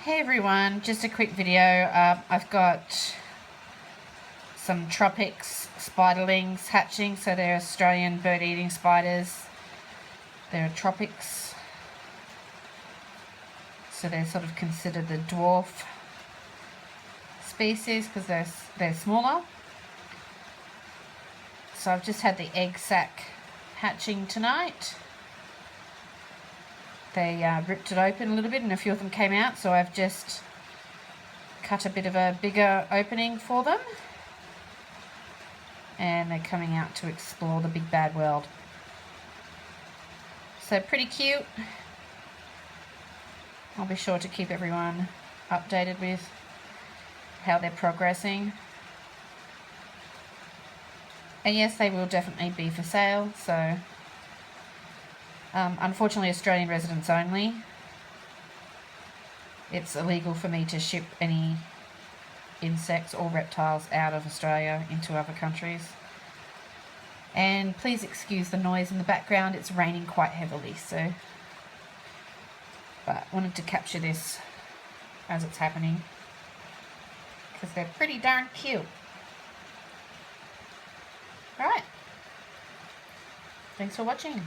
Hey everyone, just a quick video. I've got some Tropix spiderlings hatching, so they're Australian bird-eating spiders. They're Tropix, so they're sort of considered the dwarf species because they're smaller. So I've just had the egg sac hatching tonight. They ripped it open a little bit and a few of them came out, so I've just cut a bit of a bigger opening for them. And they're coming out to explore the big bad world. So pretty cute. I'll be sure to keep everyone updated with how they're progressing. And yes, they will definitely be for sale, so unfortunately Australian residents only. It's illegal for me to ship any insects or reptiles out of Australia into other countries. And please excuse the noise in the background, it's raining quite heavily, so but wanted to capture this as it's happening because they're pretty darn cute. Alright, thanks for watching.